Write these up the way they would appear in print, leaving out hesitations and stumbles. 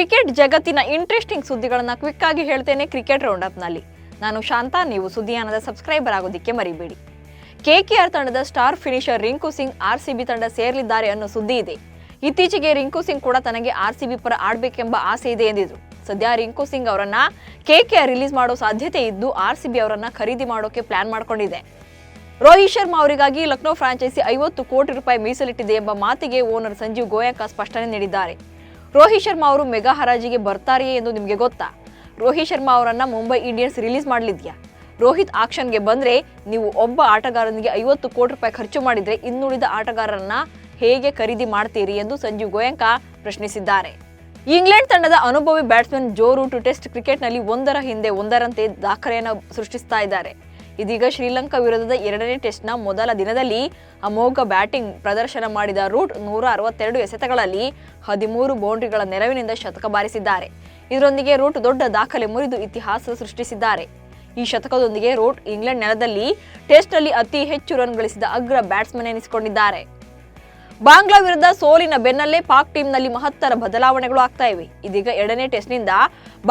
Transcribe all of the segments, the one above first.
Cricket ಜಗತ್ತಿನ interesting ಸುದ್ದಿಗಳನ್ನು quick ಆಗಿ ಹೇಳ್ತೇನೆ ಕ್ರಿಕೆಟ್ ರೌಂಡ್ ಅಪ್ ನಲ್ಲಿ. ನಾನು ಶಾಂತ, ನೀವು ಸುದ್ದಿಯಾನದ ಸಬ್ಸ್ಕ್ರೈಬರ್ ಆಗೋದಕ್ಕೆ ಮರಿಬೇಡಿ. ಕೆಕೆಆರ್ ತಂಡದ star finisher Rinku Singh RCB ತಂಡ ಸೇರಲಿದ್ದಾರೆ ಅನ್ನೋ ಸುದ್ದಿ ಇದೆ. ಇತ್ತೀಚೆಗೆ ರಿಂಕು ಸಿಂಗ್ ಕೂಡ ತನಗೆ ಆರ್ಸಿಬಿ ಪರ ಆಡಬೇಕೆಂಬ ಆಸೆ ಇದೆ ಎಂದಿದ್ರು. ಸದ್ಯ ರಿಂಕು ಸಿಂಗ್ ಅವರನ್ನ ಕೆಕೆಆರ್ ರಿಲೀಸ್ ಮಾಡೋ ಸಾಧ್ಯತೆ ಇದ್ದು ಆರ್ಸಿಬಿ ಅವರನ್ನ ಖರೀದಿ ಮಾಡೋಕೆ ಪ್ಲಾನ್ ಮಾಡ್ಕೊಂಡಿದೆ. ರೋಹಿತ್ ಶರ್ಮಾ ಅವರಿಗಾಗಿ ಲಕ್ನೋ ಫ್ರಾಂಚೈಸಿ 50 ಕೋಟಿ ರೂಪಾಯಿ ಮೀಸಲಿಟ್ಟಿದೆ ಎಂಬ ಮಾತಿಗೆ ಓನರ್ ಸಂಜೀವ್ ಗೋಯಂಕಾ ಸ್ಪಷ್ಟನೆ ನೀಡಿದ್ದಾರೆ. ರೋಹಿತ್ ಶರ್ಮಾ ಅವರು ಮೆಗಾ ಹರಾಜಿಗೆ ಬರ್ತಾರೆಯೇ ಎಂದು ನಿಮಗೆ ಗೊತ್ತಾ? ರೋಹಿತ್ ಶರ್ಮಾ ಅವರನ್ನ ಮುಂಬೈ ಇಂಡಿಯನ್ಸ್ ರಿಲೀಸ್ ಮಾಡಲಿದ್ಯಾ? ರೋಹಿತ್ ಆಕ್ಷನ್ಗೆ ಬಂದ್ರೆ ನೀವು ಒಬ್ಬ ಆಟಗಾರನಿಗೆ 50 ಕೋಟಿ ರೂಪಾಯಿ ಖರ್ಚು ಮಾಡಿದ್ರೆ ಇನ್ನುಳಿದ ಆಟಗಾರರನ್ನ ಹೇಗೆ ಖರೀದಿ ಮಾಡ್ತೀರಿ ಎಂದು ಸಂಜೀವ್ ಗೋಯಂಕಾ ಪ್ರಶ್ನಿಸಿದ್ದಾರೆ. ಇಂಗ್ಲೆಂಡ್ ತಂಡದ ಅನುಭವಿ ಬ್ಯಾಟ್ಸ್ಮನ್ ಜೋ ರೂಟ್ ಟೆಸ್ಟ್ ಕ್ರಿಕೆಟ್ನಲ್ಲಿ ಒಂದರ ಹಿಂದೆ ಒಂದರಂತೆ ದಾಖಲೆಯನ್ನು ಸೃಷ್ಟಿಸ್ತಾ ಇದ್ದಾರೆ. ಇದೀಗ ಶ್ರೀಲಂಕಾ ವಿರುದ್ಧದ 2ನೇ ಟೆಸ್ಟ್ನ ಮೊದಲ ದಿನದಲ್ಲಿ ಅಮೋಘ ಬ್ಯಾಟಿಂಗ್ ಪ್ರದರ್ಶನ ಮಾಡಿದ ರೂಟ್ 162 ಎಸೆತಗಳಲ್ಲಿ 13 ಬೌಂಡ್ರಿಗಳ ನೆರವಿನಿಂದ ಶತಕ ಬಾರಿಸಿದ್ದಾರೆ. ಇದರೊಂದಿಗೆ ರೂಟ್ ದೊಡ್ಡ ದಾಖಲೆ ಮುರಿದು ಇತಿಹಾಸ ಸೃಷ್ಟಿಸಿದ್ದಾರೆ. ಈ ಶತಕದೊಂದಿಗೆ ರೂಟ್ ಇಂಗ್ಲೆಂಡ್ ನೆಲದಲ್ಲಿ ಟೆಸ್ಟ್ನಲ್ಲಿ ಅತಿ ಹೆಚ್ಚು ರನ್ ಗಳಿಸಿದ ಅಗ್ರ ಬ್ಯಾಟ್ಸ್ಮನ್ ಎನಿಸಿಕೊಂಡಿದ್ದಾರೆ. ಬಾಂಗ್ಲಾ ವಿರುದ್ಧ ಸೋಲಿನ ಬೆನ್ನಲ್ಲೇ ಪಾಕ್ ಟೀಮ್ನಲ್ಲಿ ಮಹತ್ತರ ಬದಲಾವಣೆಗಳು ಆಗ್ತಾ ಇವೆ. ಇದೀಗ 2ನೇ ಟೆಸ್ಟ್ನಿಂದ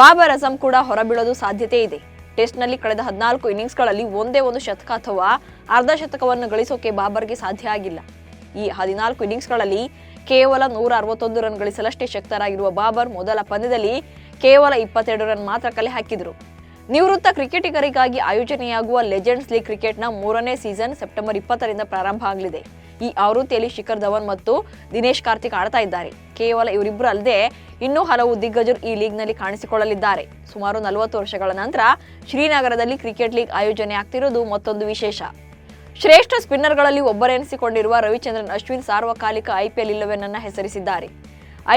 ಬಾಬರ್ ಅಜಂ ಕೂಡ ಹೊರಬೀಳೋದು ಸಾಧ್ಯತೆ ಇದೆ. ಟೆಸ್ಟ್ನಲ್ಲಿ ಕಳೆದ 14 ಇನ್ನಿಂಗ್ಸ್ಗಳಲ್ಲಿ ಒಂದೇ ಒಂದು ಶತಕ ಅಥವಾ ಅರ್ಧ ಶತಕವನ್ನು ಗಳಿಸೋಕೆ ಬಾಬರ್ಗೆ ಸಾಧ್ಯ ಆಗಿಲ್ಲ. ಈ 14 ಇನ್ನಿಂಗ್ಸ್ಗಳಲ್ಲಿ ಕೇವಲ 161 ರನ್ ಗಳಿಸಲಷ್ಟೇ ಶಕ್ತರಾಗಿರುವ ಬಾಬರ್ ಮೊದಲ ಪಂದ್ಯದಲ್ಲಿ ಕೇವಲ 22 ರನ್ ಮಾತ್ರ ಕಲೆ ಹಾಕಿದರು. ನಿವೃತ್ತ ಕ್ರಿಕೆಟಿಗರಿಗಾಗಿ ಆಯೋಜನೆಯಾಗುವ ಲೆಜೆಂಡ್ಸ್ ಲೀಗ್ ಕ್ರಿಕೆಟ್ನ 3ನೇ ಸೀಸನ್ ಸೆಪ್ಟೆಂಬರ್ 20ರಿಂದ ಪ್ರಾರಂಭ ಆಗಲಿದೆ. ಈ ಆವೃತ್ತಿಯಲ್ಲಿ ಶಿಖರ್ ಧವನ್ ಮತ್ತು ದಿನೇಶ್ ಕಾರ್ತಿಕ್ ಆಡ್ತಾ ಇದ್ದಾರೆ. ಕೇವಲ ಇವರಿಬ್ಬರು ಅಲ್ಲದೆ ಇನ್ನೂ ಹಲವು ದಿಗ್ಗಜರು ಈ ಲೀಗ್ನಲ್ಲಿ ಕಾಣಿಸಿಕೊಳ್ಳಲಿದ್ದಾರೆ. ಸುಮಾರು 40 ವರ್ಷಗಳ ನಂತರ ಶ್ರೀನಗರದಲ್ಲಿ ಕ್ರಿಕೆಟ್ ಲೀಗ್ ಆಯೋಜನೆ ಆಗ್ತಿರೋದು ಮತ್ತೊಂದು ವಿಶೇಷ. ಶ್ರೇಷ್ಠ ಸ್ಪಿನ್ನರ್ಗಳಲ್ಲಿ ಒಬ್ಬರೆನಿಸಿಕೊಂಡಿರುವ ರವಿಚಂದ್ರನ್ ಅಶ್ವಿನ್ ಸಾರ್ವಕಾಲಿಕ ಐಪಿಎಲ್ 11 ಅನ್ನು ಹೆಸರಿಸಿದ್ದಾರೆ.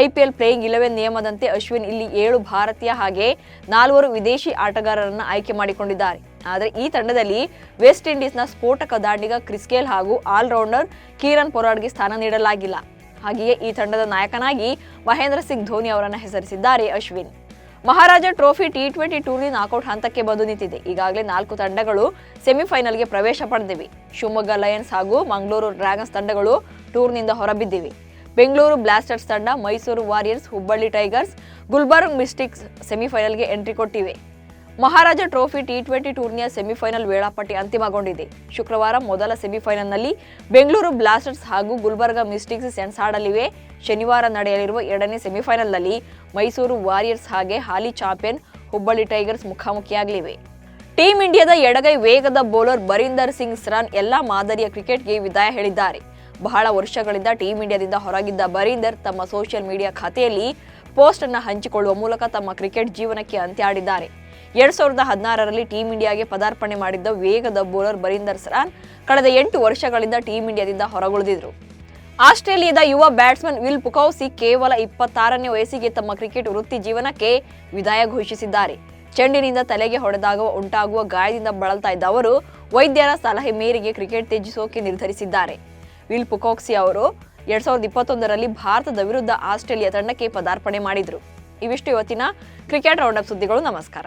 ಐಪಿಎಲ್ ಪ್ಲೇಯಿಂಗ್ 11 ನಿಯಮದಂತೆ ಅಶ್ವಿನ್ ಇಲ್ಲಿ 7 ಭಾರತೀಯ ಹಾಗೆ 4 ವಿದೇಶಿ ಆಟಗಾರರನ್ನು ಆಯ್ಕೆ ಮಾಡಿಕೊಂಡಿದ್ದಾರೆ. ಆದರೆ ಈ ತಂಡದಲ್ಲಿ ವೆಸ್ಟ್ ಇಂಡೀಸ್ನ ಸ್ಫೋಟಕ ದಾಂಡಿಗ ಕ್ರಿಸ್ ಗೇಲ್ ಹಾಗೂ ಆಲ್ರೌಂಡರ್ ಕಿರಣ್ ಪೊರಾಡ್ಗೆ ಸ್ಥಾನ ನೀಡಲಾಗಿಲ್ಲ. ಹಾಗೆಯೇ ಈ ತಂಡದ ನಾಯಕನಾಗಿ ಮಹೇಂದ್ರ ಸಿಂಗ್ ಧೋನಿ ಅವರನ್ನು ಹೆಸರಿಸಿದ್ದಾರೆ ಅಶ್ವಿನ್. ಮಹಾರಾಜ ಟ್ರೋಫಿ T20 ಟೂರ್ನಿ ನಾಕೌಟ್ ಹಂತಕ್ಕೆ ಬಂದು ನಿಂತಿದೆ. ಈಗಾಗಲೇ 4 ತಂಡಗಳು ಸೆಮಿಫೈನಲ್ಗೆ ಪ್ರವೇಶ ಪಡೆದಿವೆ. ಶಿವಮೊಗ್ಗ ಲಯನ್ಸ್ ಹಾಗೂ ಮಂಗಳೂರು ಡ್ರ್ಯಾಗನ್ಸ್ ತಂಡಗಳು ಟೂರ್ನಿಯಿಂದ ಹೊರಬಿದ್ದಿವೆ. ಬೆಂಗಳೂರು ಬ್ಲಾಸ್ಟರ್ಸ್ ತಂಡ, Mysuru warriors, Hubballi tigers, Gulbarga mystics ಸೆಮಿಫೈನಲ್ಗೆ ಎಂಟ್ರಿ ಕೊಟ್ಟಿವೆ. ಮಹಾರಾಜ ಟ್ರೋಫಿ T20 ಟೂರ್ನಿಯ ಸೆಮಿಫೈನಲ್ ವೇಳಾಪಟ್ಟಿ ಅಂತಿಮಗೊಂಡಿದೆ. ಶುಕ್ರವಾರ ಮೊದಲ ಸೆಮಿಫೈನಲ್ನಲ್ಲಿ ಬೆಂಗಳೂರು ಬ್ಲಾಸ್ಟರ್ಸ್ ಹಾಗೂ ಗುಲ್ಬರ್ಗ ಮಿಸ್ಟಿಕ್ಸ್ ಸೆಣಸಾಡಲಿವೆ. ಶನಿವಾರ ನಡೆಯಲಿರುವ 2ನೇ ಸೆಮಿಫೈನಲ್ನಲ್ಲಿ ಮೈಸೂರು ವಾರಿಯರ್ಸ್ ಹಾಗೆ ಹಾಲಿ ಚಾಂಪಿಯನ್ ಹುಬ್ಬಳ್ಳಿ ಟೈಗರ್ಸ್ ಮುಖಾಮುಖಿಯಾಗಲಿವೆ. ಟೀಂ ಇಂಡಿಯಾದ ಎಡಗೈ ವೇಗದ ಬೌಲರ್ ಬರೀಂದರ್ ಸಿಂಗ್ ಸರಾನ್ ಎಲ್ಲಾ ಮಾದರಿಯ ಕ್ರಿಕೆಟ್ಗೆ ವಿದಾಯ ಹೇಳಿದ್ದಾರೆ. ಬಹಳ ವರ್ಷಗಳಿಂದ ಟೀಂ ಇಂಡಿಯಾದಿಂದ ಹೊರಗಿದ್ದ ಬರೀಂದರ್ ತಮ್ಮ ಸೋಷಿಯಲ್ ಮೀಡಿಯಾ ಖಾತೆಯಲ್ಲಿ ಪೋಸ್ಟ್ ಅನ್ನು ಹಂಚಿಕೊಳ್ಳುವ ಮೂಲಕ ತಮ್ಮ ಕ್ರಿಕೆಟ್ ಜೀವನಕ್ಕೆ ಅಂತ್ಯ ಹಾಡಿದ್ದಾರೆ. 2016ರಲ್ಲಿ ಟೀಂ ಇಂಡಿಯಾಗೆ ಪದಾರ್ಪಣೆ ಮಾಡಿದ್ದ ವೇಗದ ಬೌಲರ್ ಬರೀಂದರ್ ಸರಾನ್ ಕಳೆದ 8 ವರ್ಷಗಳಿಂದ ಟೀಂ ಇಂಡಿಯಾದಿಂದ ಹೊರಗುಳಿದಿದ್ರು. ಆಸ್ಟ್ರೇಲಿಯಾದ ಯುವ ಬ್ಯಾಟ್ಸ್ಮನ್ ವಿಲ್ ಪುಕೌಸಿ ಕೇವಲ 26ನೇ ವಯಸ್ಸಿಗೆ ತಮ್ಮ ಕ್ರಿಕೆಟ್ ವೃತ್ತಿ ಜೀವನಕ್ಕೆ ವಿದಾಯ ಘೋಷಿಸಿದ್ದಾರೆ. ಚೆಂಡಿನಿಂದ ತಲೆಗೆ ಹೊಡೆದಾಗ ಉಂಟಾಗುವ ಗಾಯದಿಂದ ಬಳಲ್ತಾ ಇದ್ದ ಅವರು ವೈದ್ಯರ ಸಲಹೆ ಮೇರೆಗೆ ಕ್ರಿಕೆಟ್ ತ್ಯಜಿಸೋಕೆ ನಿರ್ಧರಿಸಿದ್ದಾರೆ. ವಿಲ್ ಪುಕೌಸಿ ಅವರು 2021ರಲ್ಲಿ ಭಾರತದ ವಿರುದ್ಧ ಆಸ್ಟ್ರೇಲಿಯಾ ತಂಡಕ್ಕೆ ಪದಾರ್ಪಣೆ ಮಾಡಿದ್ರು. ಇವಿಷ್ಟು ಇವತ್ತಿನ ಕ್ರಿಕೆಟ್ ರೌಂಡ್ ಅಪ್ ಸುದ್ದಿಗಳು. ನಮಸ್ಕಾರ.